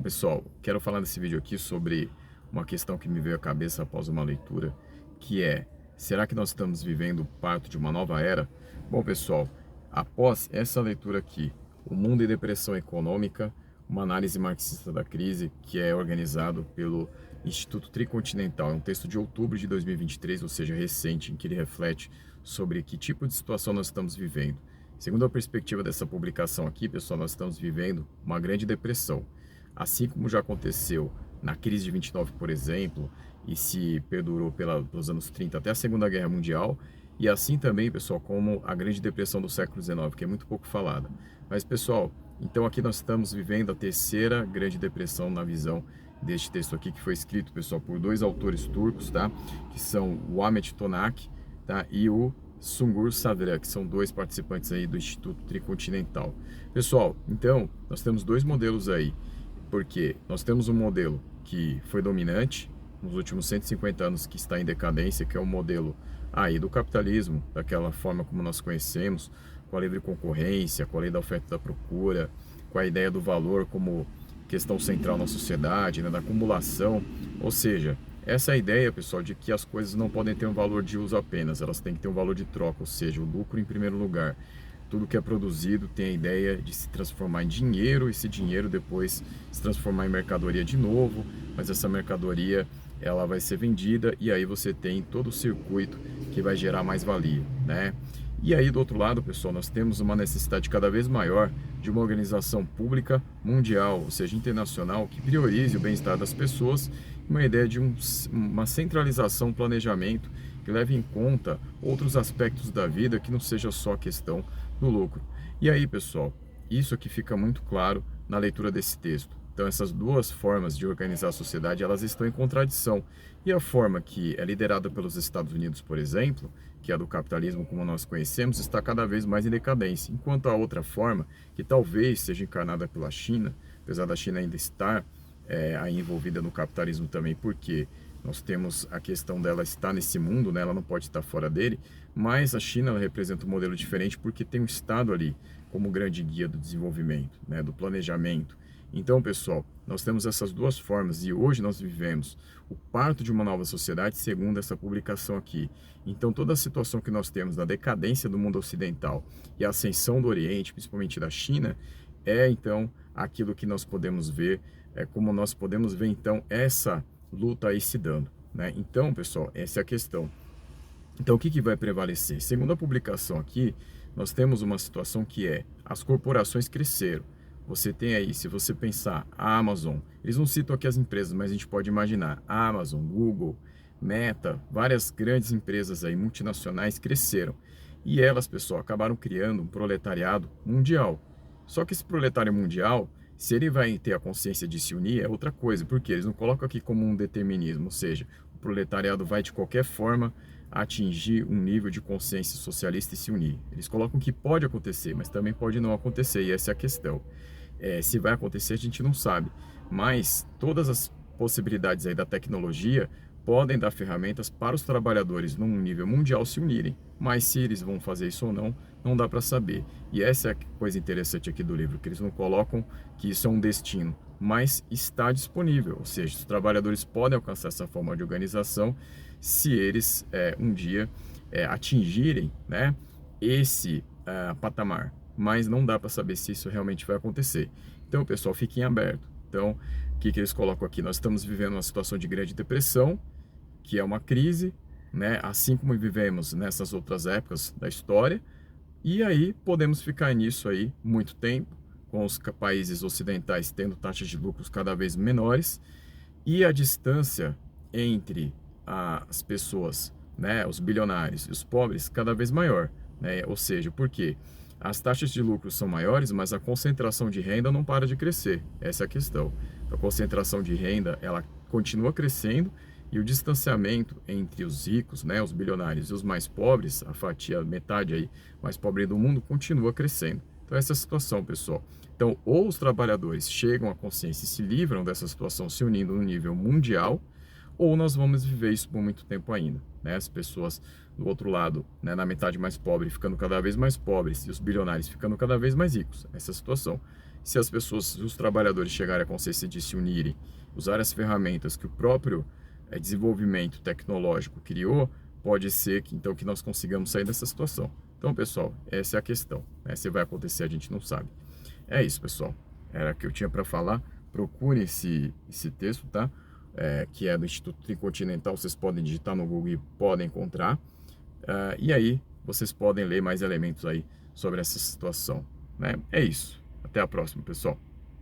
Pessoal, quero falar nesse vídeo aqui sobre uma questão que me veio à cabeça após uma leitura, que é: será que nós estamos vivendo o parto de uma nova era? Bom, pessoal, após essa leitura aqui, O Mundo e Depressão Econômica, uma análise marxista da crise, que é organizado pelo Instituto Tricontinental, é um texto de outubro de 2023, ou seja, recente, em que ele reflete sobre que tipo de situação nós estamos vivendo. Segundo a perspectiva dessa publicação aqui, pessoal, nós estamos vivendo uma grande depressão. Assim como já aconteceu na crise de 29, por exemplo, e se perdurou pelos anos 30 até a Segunda Guerra Mundial, e assim também, pessoal, como a Grande Depressão do século XIX, que é muito pouco falada. Mas, pessoal, então aqui nós estamos vivendo a terceira Grande Depressão na visão deste texto aqui, que foi escrito, pessoal, por dois autores turcos, tá? Que são o Ahmet Tonak, tá? E o Sungur Sadra, que são dois participantes aí do Instituto Tricontinental. Pessoal, então, nós temos dois modelos aí, porque nós temos um modelo que foi dominante nos últimos 150 anos, que está em decadência, que é o modelo aí do capitalismo, daquela forma como nós conhecemos, com a livre concorrência, com a lei da oferta e da procura, com a ideia do valor como questão central na sociedade, né, da acumulação. Ou seja, essa é a ideia, pessoal, de que as coisas não podem ter um valor de uso apenas, elas têm que ter um valor de troca, ou seja, o lucro em primeiro lugar. Tudo que é produzido tem a ideia de se transformar em dinheiro, e esse dinheiro depois se transformar em mercadoria de novo, mas essa mercadoria ela vai ser vendida e aí você tem todo o circuito que vai gerar mais valia, né? E aí do outro lado, pessoal, nós temos uma necessidade cada vez maior de uma organização pública mundial, ou seja, internacional, que priorize o bem-estar das pessoas, uma ideia de uma centralização, planejamento que leve em conta outros aspectos da vida, que não seja só a questão do lucro. E aí, pessoal, isso aqui fica muito claro na leitura desse texto. Então, essas duas formas de organizar a sociedade, elas estão em contradição. E a forma que é liderada pelos Estados Unidos, por exemplo, que é a do capitalismo como nós conhecemos, está cada vez mais em decadência. Enquanto a outra forma, que talvez seja encarnada pela China, apesar da China ainda estar aí envolvida no capitalismo também, porque nós temos a questão dela estar nesse mundo, né? Ela não pode estar fora dele, mas a China ela representa um modelo diferente porque tem um Estado ali como grande guia do desenvolvimento, né? Do planejamento. Então, pessoal, nós temos essas duas formas e hoje nós vivemos o parto de uma nova sociedade, segundo essa publicação aqui. Então, toda a situação que nós temos da decadência do mundo ocidental e a ascensão do Oriente, principalmente da China, é então aquilo que nós podemos ver, é como nós podemos ver então essa luta aí se dando, né? Então, pessoal, essa é a questão. Então, o que vai prevalecer? Segundo a publicação aqui, nós temos uma situação que é: as corporações cresceram. Você tem aí, se você pensar, a Amazon, eles não citam aqui as empresas, mas a gente pode imaginar, a Amazon, Google, Meta, várias grandes empresas aí multinacionais cresceram. E elas, pessoal, acabaram criando um proletariado mundial. Só que esse proletário mundial, se ele vai ter a consciência de se unir, é outra coisa, porque eles não colocam aqui como um determinismo, ou seja, o proletariado vai de qualquer forma atingir um nível de consciência socialista e se unir. Eles colocam que pode acontecer, mas também pode não acontecer, e essa é a questão. Se vai acontecer, a gente não sabe, mas todas as possibilidades aí da tecnologia podem dar ferramentas para os trabalhadores num nível mundial se unirem, mas se eles vão fazer isso ou não, não dá para saber. E essa é a coisa interessante aqui do livro, que eles não colocam que isso é um destino, mas está disponível, ou seja, os trabalhadores podem alcançar essa forma de organização se eles um dia atingirem, né, esse patamar, mas não dá para saber se isso realmente vai acontecer. Então, pessoal, fiquem abertos. Então, o que eles colocam aqui? Nós estamos vivendo uma situação de grande depressão, que é uma crise, né? Assim como vivemos nessas outras épocas da história, e aí podemos ficar nisso aí muito tempo, com os países ocidentais tendo taxas de lucros cada vez menores, e a distância entre as pessoas, né, os bilionários e os pobres, cada vez maior, né? Ou seja, por quê? As taxas de lucro são maiores, mas a concentração de renda não para de crescer. Essa é a questão. A concentração de renda, ela continua crescendo, e o distanciamento entre os ricos, né, os bilionários, e os mais pobres, a fatia, metade aí mais pobre do mundo, continua crescendo. Então essa é a situação, pessoal. Então, ou os trabalhadores chegam à consciência e se livram dessa situação se unindo no nível mundial, ou nós vamos viver isso por muito tempo ainda, né? As pessoas do outro lado, né, na metade mais pobre, ficando cada vez mais pobres, e os bilionários ficando cada vez mais ricos. Essa é a situação. Se as pessoas, se os trabalhadores chegarem à consciência de se unirem, usar as ferramentas que o próprio desenvolvimento tecnológico criou, pode ser que então que nós consigamos sair dessa situação. Então, pessoal, essa é a questão, né? Se vai acontecer, a gente não sabe. É isso, pessoal. Era o que eu tinha para falar. Procure esse texto, tá? Que é do Instituto Tricontinental. Vocês podem digitar no Google e podem encontrar. E aí, vocês podem ler mais elementos aí sobre essa situação, né? É isso. Até a próxima, pessoal.